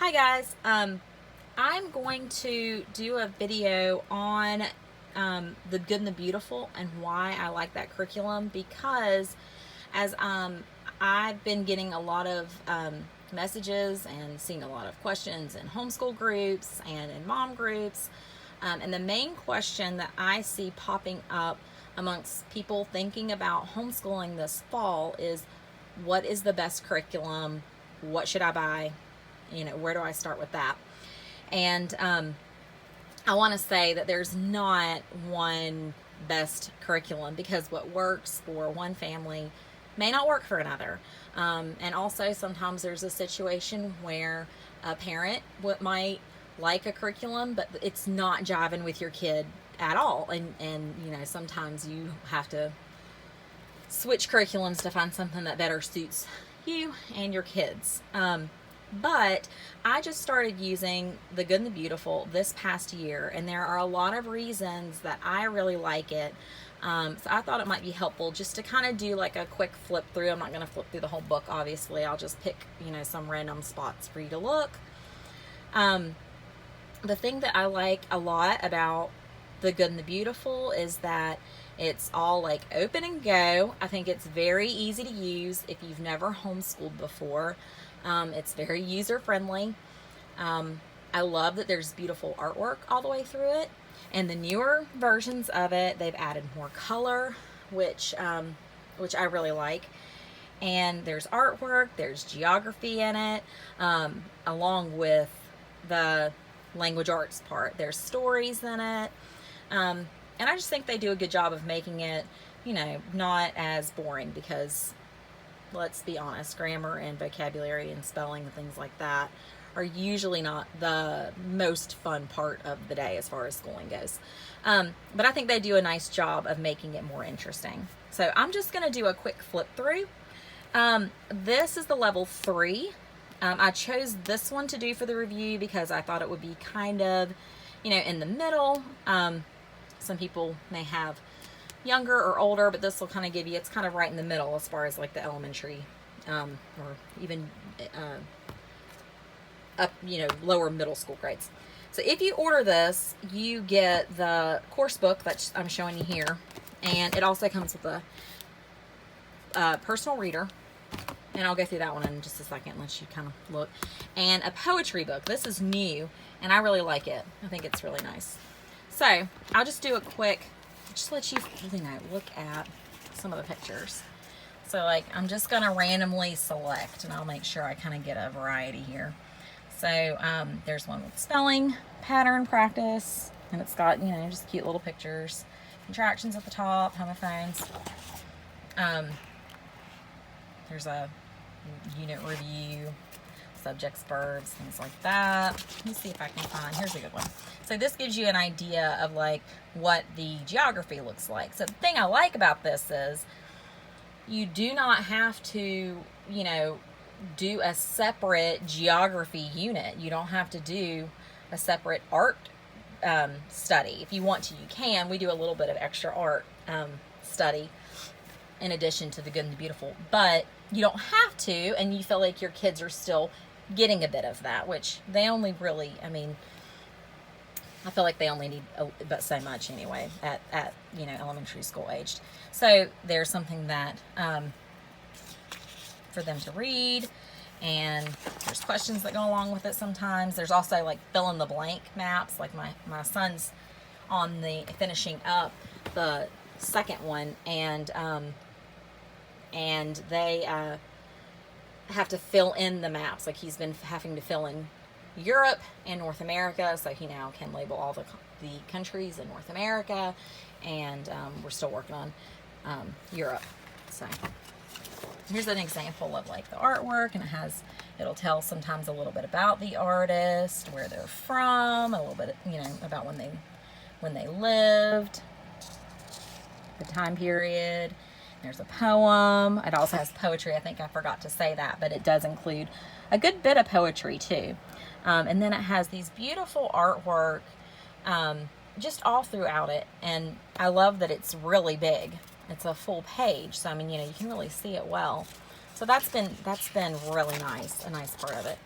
Hi guys, I'm going to do a video on the good and the beautiful and why I like that curriculum because as I've been getting a lot of messages and seeing a lot of questions in homeschool groups and in mom groups, and the main question that I see popping up amongst people thinking about homeschooling this fall is, what is the best curriculum? What should I buy? Where do I start with that? And I want to say that there's not one best curriculum because what works for one family may not work for another. And also sometimes there's a situation where a parent might like a curriculum, but it's not jiving with your kid at all. And sometimes you have to switch curriculums to find something that better suits you and your kids. But I just started using The Good and the Beautiful this past year, and there are a lot of reasons that I really like it. So I thought it might be helpful just to kind of do like a quick flip through. I'm not going to flip through the whole book, obviously. I'll just pick, some random spots for you to look. The thing that I like a lot about The Good and the Beautiful is that it's all like open and go. I think it's very easy to use if you've never homeschooled before. It's very user-friendly. I love that there's beautiful artwork all the way through it. And the newer versions of it, they've added more color, which I really like. And there's artwork, there's geography in it, along with the language arts part. There's stories in it. And I just think they do a good job of making it, not as boring because, let's be honest, grammar and vocabulary and spelling and things like that are usually not the most fun part of the day as far as schooling goes. But I think they do a nice job of making it more interesting. So I'm just going to do a quick flip through. This is the level 3. I chose this one to do for the review because I thought it would be kind of, in the middle. Some people may have younger or older, but this will kind of give you, it's kind of right in the middle as far as like the elementary or even up, lower middle school grades. So if you order this, you get the course book that I'm showing you here, and it also comes with a personal reader, and I'll go through that one in just a second, let you kind of look, and a poetry book. This is new, and I really like it. I think it's really nice. So I'll just do a quick, just let you, look at some of the pictures. So like, I'm just going to randomly select, and I'll make sure I kind of get a variety here. So there's one with spelling, pattern practice, and it's got, just cute little pictures, contractions at the top, homophones. There's a unit review, subjects, verbs, things like that. Let me see if I can find, here's a good one. So this gives you an idea of like what the geography looks like. So the thing I like about this is you do not have to, do a separate geography unit. You don't have to do a separate art study. If you want to, you can. We do a little bit of extra art study in addition to The Good and the Beautiful, but you don't have to, and you feel like your kids are still getting a bit of that, which they only really, I feel like they only need but so much anyway at elementary school aged. So there's something that for them to read, and there's questions that go along with it sometimes. There's also like fill in the blank maps, like my son's on the finishing up the second one, and they have to fill in the maps. Like he's been having to fill in Europe and North America, so he now can label all the countries in North America, and we're still working on Europe. So here's an example of like the artwork, and it'll tell sometimes a little bit about the artist, where they're from, a little bit, about when they lived, the time period. There's a poem. It also has poetry. I think I forgot to say that, but it does include a good bit of poetry too. And then it has these beautiful artwork just all throughout it. And I love that it's really big. It's a full page. So, you can really see it well. So that's been really nice, a nice part of it.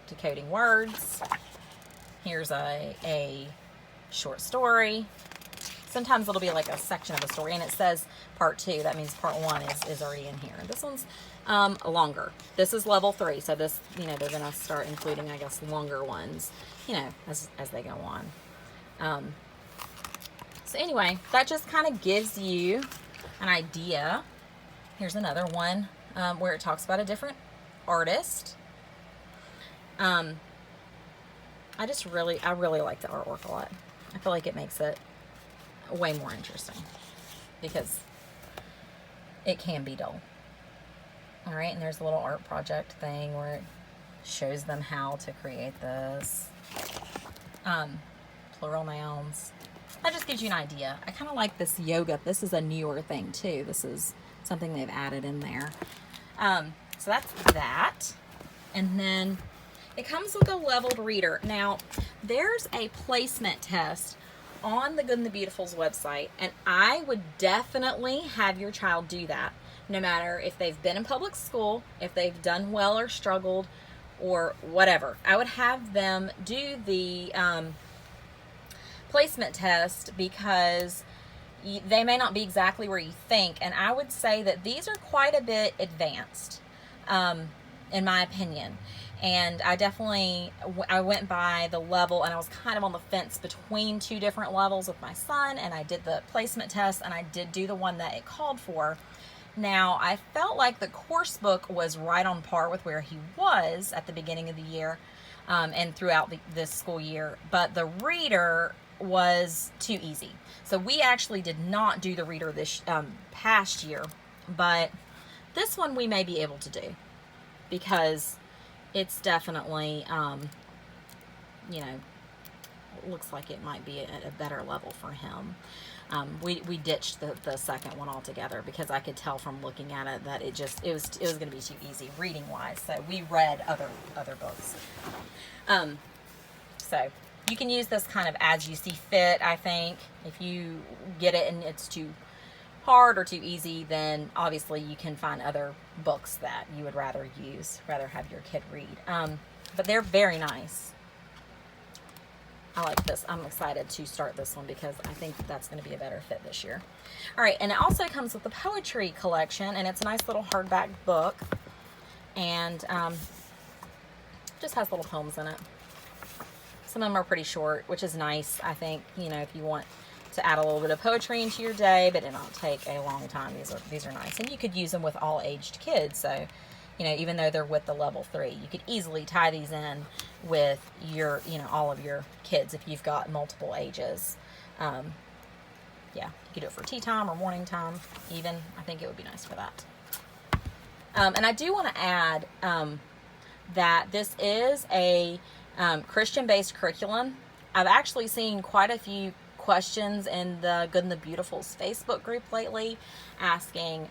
decoding words. Here's a short story. Sometimes it'll be like a section of a story, and it says part 2. That means part 1 is already in here. This one's longer. This is level 3, so this, you know, they're gonna start including, I guess, longer ones, you know, as they go on. So anyway, that just kind of gives you an idea. Here's another one where it talks about a different artist. I really like the artwork a lot. I feel like it makes it way more interesting because it can be dull. All right, and there's a little art project thing where it shows them how to create this. Plural nouns. That just gives you an idea. I kind of like this yoga. This is a newer thing too. This is something they've added in there. So that's that. And then it comes with a leveled reader. Now, there's a placement test on the Good and the Beautiful's website, and I would definitely have your child do that, no matter if they've been in public school, if they've done well or struggled, or whatever. I would have them do the placement test because they may not be exactly where you think, and I would say that these are quite a bit advanced, in my opinion. And I went by the level, and I was kind of on the fence between 2 different levels with my son, and I did the placement test, and I did do the one that it called for. Now, I felt like the course book was right on par with where he was at the beginning of the year, and throughout this school year, but the reader was too easy. So we actually did not do the reader this past year, but this one we may be able to do because it's definitely, you know, looks like it might be at a better level for him. We ditched the second one altogether because I could tell from looking at it that it was going to be too easy reading wise. So we read other books. So you can use this kind of as you see fit. I think if you get it and it's too hard or too easy, then obviously you can find other books that you would rather have your kid read. But they're very nice. I like this. I'm excited to start this one because I think that's going to be a better fit this year. All right, and it also comes with the poetry collection, and it's a nice little hardback book, and just has little poems in it. Some of them are pretty short, which is nice. I think, you know, if you want to add a little bit of poetry into your day, but it not take a long time. These are nice, and you could use them with all aged kids. So, you know, even though they're with the level 3, you could easily tie these in with your, you know, all of your kids if you've got multiple ages. Yeah, you could do it for tea time or morning time. Even I think it would be nice for that. And I do want to add that this is a Christian-based curriculum. I've actually seen quite a few questions in the Good and the Beautiful's Facebook group lately asking,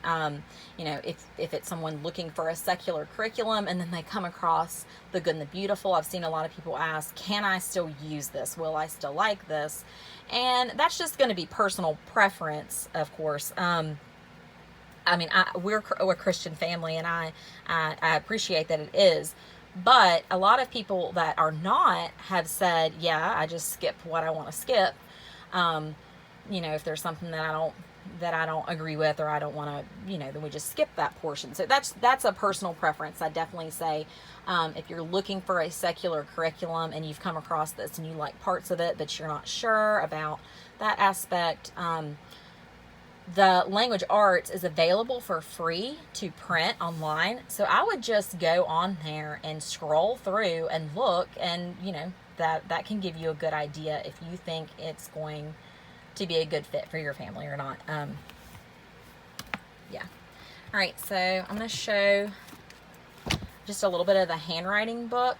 you know, if it's someone looking for a secular curriculum and then they come across the Good and the Beautiful. I've seen a lot of people ask, can I still use this? Will I still like this? And that's just going to be personal preference, of course. I mean, we're a Christian family, and I appreciate that it is. But a lot of people that are not have said, yeah, I just skip what I want to skip. You know, if there's something that I don't agree with, or I don't want to, you know, then we just skip that portion. So that's a personal preference. I definitely say, if you're looking for a secular curriculum and you've come across this and you like parts of it, but you're not sure about that aspect, the language arts is available for free to print online. So I would just go on there and scroll through and look, and, you know, that can give you a good idea if you think it's going to be a good fit for your family or not. Yeah. All right, so I'm going to show just a little bit of the handwriting book.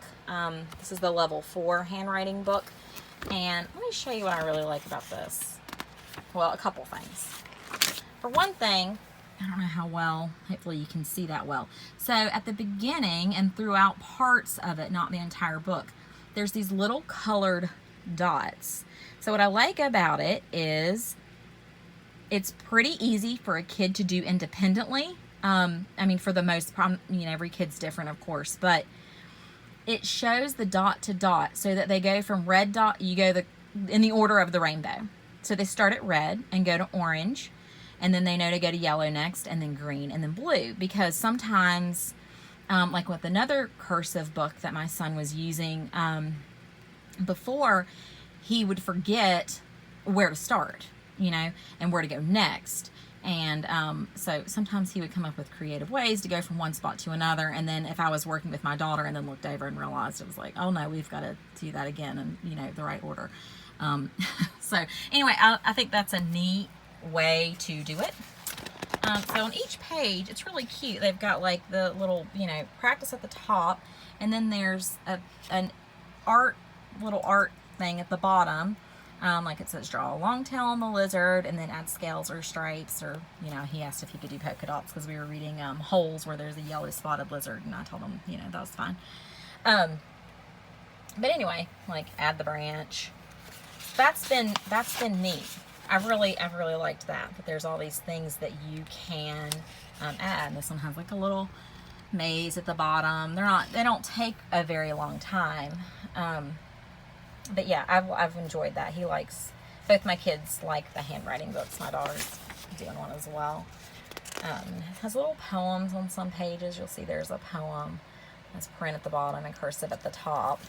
This is the level 4 handwriting book. And let me show you what I really like about this. Well, a couple things. For one thing, I don't know how well, hopefully you can see that well. So at the beginning and throughout parts of it, not the entire book, there's these little colored dots. So what I like about it is it's pretty easy for a kid to do independently. I mean, for the most part, you know, every kid's different, of course, but it shows the dot to dot, so that they go from red dot, you go in the order of the rainbow. So they start at red and go to orange, and then they know to go to yellow next, and then green, and then blue. Because sometimes, like with another cursive book that my son was using before, he would forget where to start, and where to go next. And so sometimes he would come up with creative ways to go from one spot to another. And then if I was working with my daughter and then looked over and realized, it was like, oh no, we've got to do that again, and the right order. So anyway, I think that's a neat way to do it. So on each page, it's really cute. They've got like the little, practice at the top, and then there's an little art thing at the bottom. Like it says, draw a long tail on the lizard, and then add scales or stripes, or, he asked if he could do polka dots, because we were reading Holes, where there's a yellow spotted lizard, and I told him, that was fine. But anyway, like add the branch. That's been neat. I've really liked that there's all these things that you can add. This one has like a little maze at the bottom. They don't take a very long time. But yeah, I've enjoyed that. Both my kids like the handwriting books. My daughter's doing one as well. It has little poems on some pages. You'll see there's a poem. There's print at the bottom and cursive at the top.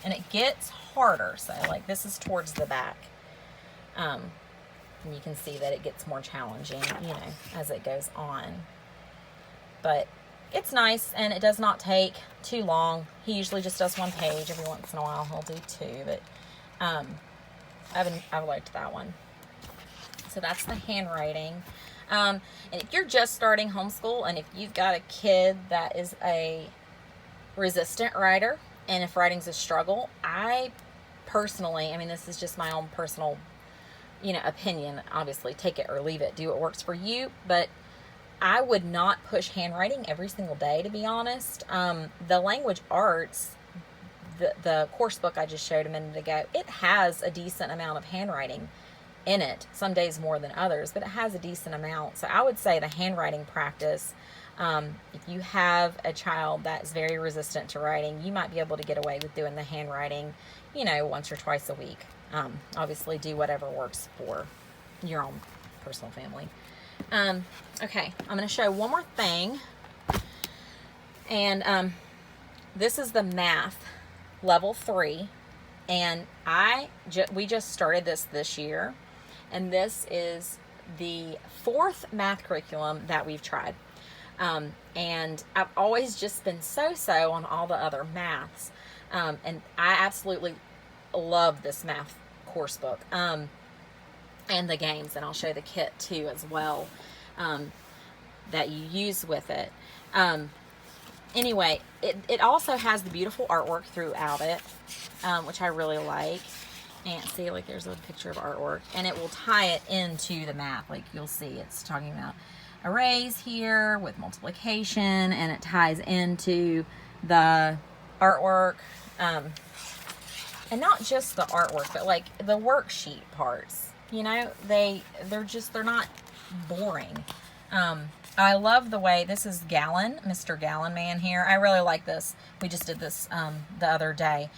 And it gets harder. So like this is towards the back. And you can see that it gets more challenging, as it goes on. But it's nice, and it does not take too long. He usually just does one page. Every once in a while he'll do two, but I've liked that one. So that's the handwriting. And if you're just starting homeschool, and if you've got a kid that is a resistant writer, and if writing's a struggle, I personally, this is just my own personal, opinion. Obviously, take it or leave it. Do what works for you, but I would not push handwriting every single day, to be honest. The language arts, the course book I just showed a minute ago, it has a decent amount of handwriting in it. Some days more than others, but it has a decent amount. So I would say the handwriting practice, if you have a child that's very resistant to writing, you might be able to get away with doing the handwriting, once or twice a week. Obviously do whatever works for your own personal family. Okay, I'm going to show one more thing, and this is the math level 3, and we just started this year, and this is the 4th math curriculum that we've tried, and I've always just been so on all the other maths, and I absolutely love this math course book, and the games, and I'll show the kit too as well, that you use with it. Anyway, it also has the beautiful artwork throughout it, which I really like. And see, like there's a picture of artwork, and it will tie it into the math. Like you'll see, it's talking about arrays here with multiplication, and it ties into the artwork. And not just the artwork, but like the worksheet parts. They're not boring. I love the way, this is Gallon, Mr. Gallon Man here. I really like this. We just did this the other day.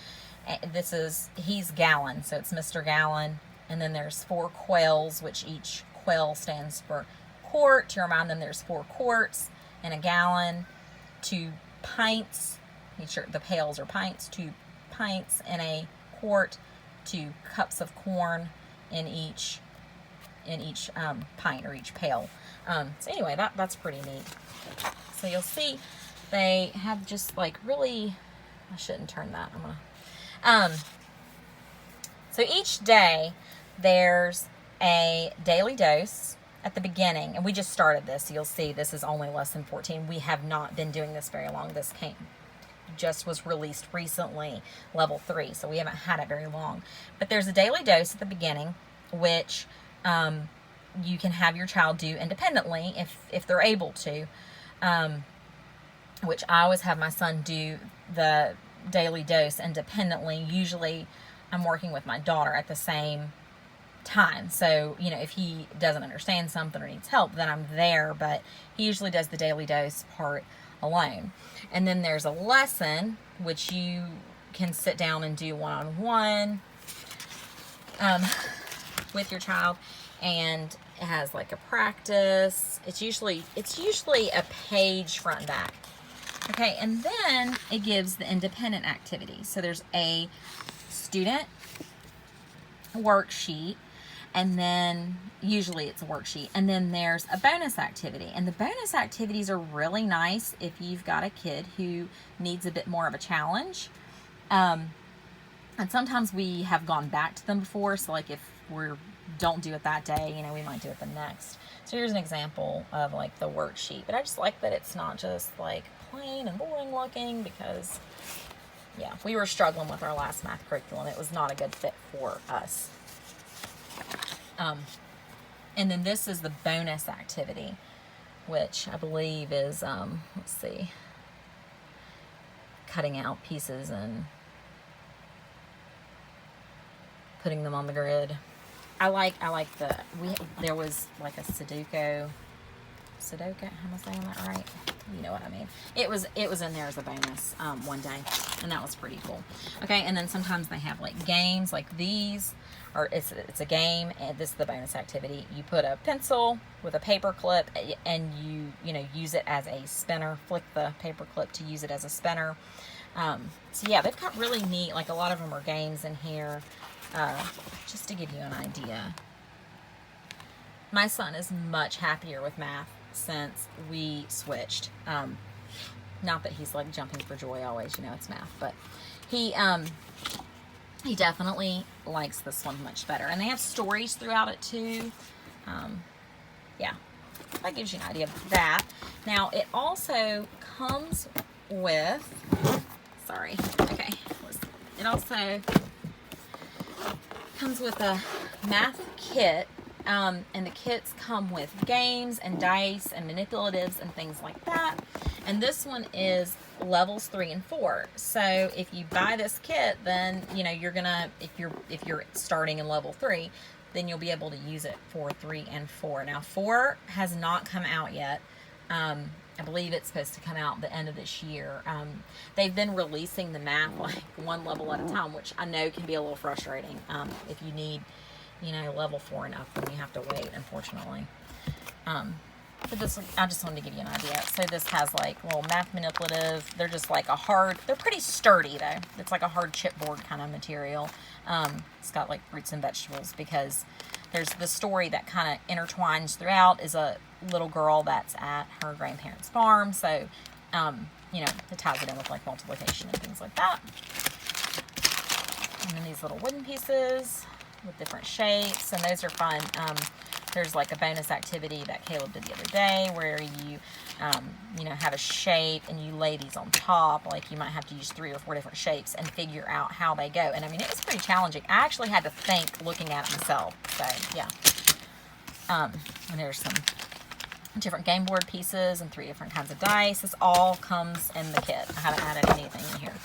He's Gallon, so it's Mr. Gallon. And then there's 4 quails, which each quail stands for quart. To remind them there's 4 quarts in a gallon. 2 pints, make sure the pails are pints. 2 pints in a quart. 2 cups of corn in each pint or each pail. So anyway, that's pretty neat. So you'll see they have just like really, I shouldn't turn that. So each day there's a daily dose at the beginning, and we just started this. So you'll see this is only lesson 14. We have not been doing this very long. This just was released recently, level 3, so we haven't had it very long. But there's a daily dose at the beginning, which you can have your child do independently if they're able to, which I always have my son do the daily dose independently. Usually I'm working with my daughter at the same time. So, you know, if he doesn't understand something or needs help, then I'm there, but he usually does the daily dose part alone. And then there's a lesson, which you can sit down and do one-on-one with your child, and it has like a practice. It's usually a page front and back. Okay, and then it gives the independent activity. So there's a student worksheet, and then usually it's a worksheet, and then there's a bonus activity. And the bonus activities are really nice if you've got a kid who needs a bit more of a challenge. And sometimes we have gone back to them before, so like if we don't do it that day, you know, we might do it the next. So here's an example of like the worksheet, but I just like that it's not just like plain and boring looking, because yeah, we were struggling with our last math curriculum. It was not a good fit for us. And then this is the bonus activity, which I believe is, let's see, cutting out pieces and putting them on the grid. I like there was like a Sudoku, how am I saying that right? You know what I mean. It was in there as a bonus one day, and that was pretty cool. Okay, and then sometimes they have like games like these, or it's a game, and this is the bonus activity. You put a pencil with a paper clip, and you know, use it as a spinner. Flick the paper clip to use it as a spinner. So yeah, they've got really neat, like a lot of them are games in here. Just to give you an idea, my son is much happier with math since we switched. Not that he's like jumping for joy always, you know, it's math, but he definitely likes this one much better. And they have stories throughout it too. Yeah, that gives you an idea of that. Now it also comes with, it also comes with a math kit, and the kits come with games and dice and manipulatives and things like that. And this one is levels 3 and 4. So if you buy this kit, then you know you're gonna, if you're starting in level 3, then you'll be able to use it for 3 and 4. Now 4 has not come out yet. I believe it's supposed to come out the end of this year. They've been releasing the math like one level at a time, which I know can be a little frustrating. If you need, you know, level 4 and up, then you have to wait, unfortunately. But this, I just wanted to give you an idea. So this has like little math manipulative. They're just like a hard, they're pretty sturdy though. It's like a hard chipboard kind of material. It's got like fruits and vegetables, because there's the story that kind of intertwines throughout is a little girl that's at her grandparents' farm. So, you know, it ties it in with like multiplication and things like that. And then these little wooden pieces with different shapes, and those are fun. There's like a bonus activity that Caleb did the other day where you, you know, have a shape and you lay these on top. Like you might have to use 3 or 4 different shapes and figure out how they go. And I mean, it was pretty challenging. I actually had to think looking at it myself. So yeah. And there's some different game board pieces and 3 different kinds of dice. This all comes in the kit. I haven't added anything in here.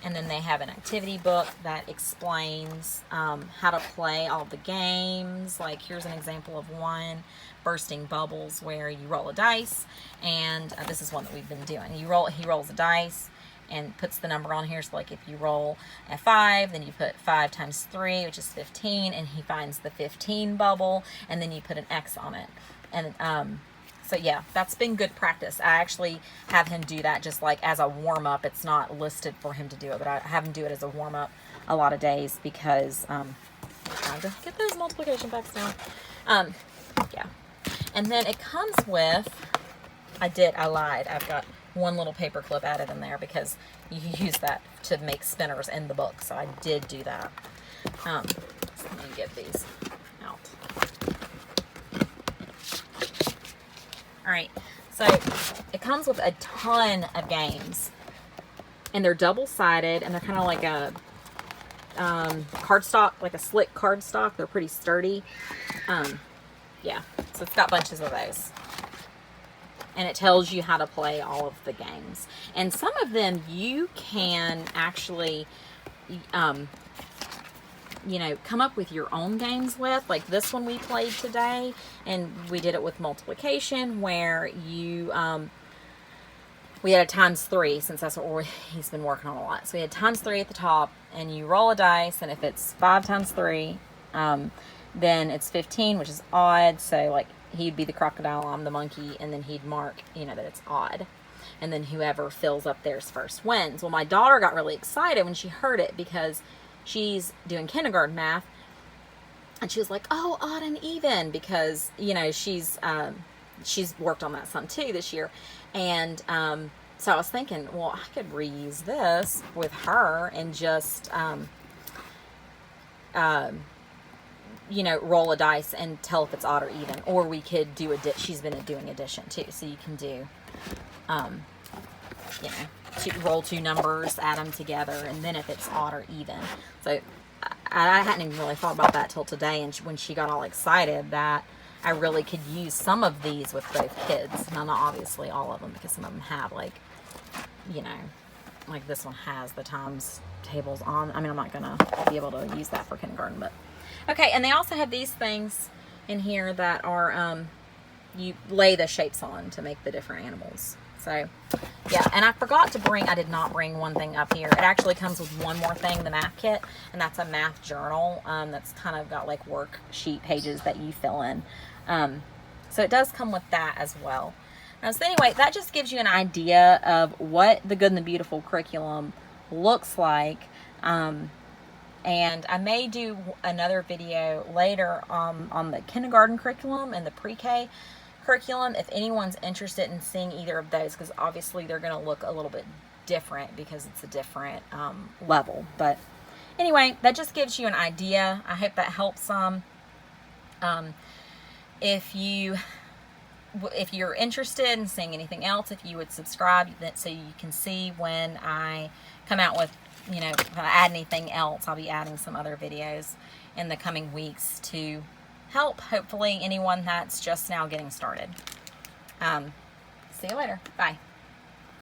And then they have an activity book that explains how to play all the games. Like here's an example of one, bursting bubbles, where you roll a dice, and this is one that we've been doing. He rolls a dice and puts the number on here. So like if you roll a 5, then you put 5 times 3, which is 15, and he finds the 15 bubble, and then you put an X on it. And so yeah, that's been good practice. I actually have him do that just like as a warm-up. It's not listed for him to do it, but I have him do it as a warm-up a lot of days, because I'm trying to get those multiplication facts down. Yeah. And then it comes with, I lied. I've got one little paper clip added in there because you can use that to make spinners in the book. So I did do that. So let me get these out. All right, so it comes with a ton of games, and they're double-sided, and they're kind of like a cardstock, like a slick cardstock. They're pretty sturdy. Yeah, so it's got bunches of those, and it tells you how to play all of the games. And some of them you can actually you know, come up with your own games with. Like this one we played today, and we did it with multiplication, where you, we had a ×3, since that's what he's been working on a lot. So we had ×3 at the top, and you roll a dice, and if it's 5 times 3, then it's 15, which is odd. So like he'd be the crocodile, I'm the monkey, and then he'd mark, you know, that it's odd. And then whoever fills up theirs first wins. Well, my daughter got really excited when she heard it, because she's doing kindergarten math, and she was like, oh, odd and even, because, you know, she's worked on that some too this year. And so I was thinking, well, I could reuse this with her and just you know, roll a dice and tell if it's odd or even. Or we could do she's been doing addition too, so you can do you know, roll 2 numbers, add them together, and then if it's odd or even. So I hadn't even really thought about that till today, and when she got all excited, that I really could use some of these with both kids. Now, not obviously all of them, because some of them have, like, you know, like this one has the times tables on. I mean, I'm not going to be able to use that for kindergarten, but okay. And they also have these things in here that are, you lay the shapes on to make the different animals. So, yeah, and I did not bring one thing up here. It actually comes with one more thing, the math kit, and that's a math journal that's kind of got like worksheet pages that you fill in. So it does come with that as well. So anyway, that just gives you an idea of what the Good and the Beautiful curriculum looks like. And I may do another video later on the kindergarten curriculum and the pre-K curriculum, if anyone's interested in seeing either of those, because obviously they're going to look a little bit different because it's a different level. But anyway, that just gives you an idea. I hope that helps some. If you're interested in seeing anything else, if you would subscribe, so you can see when I come out with, you know, if I add anything else. I'll be adding some other videos in the coming weeks to help, hopefully, anyone that's just now getting started. See you later. Bye.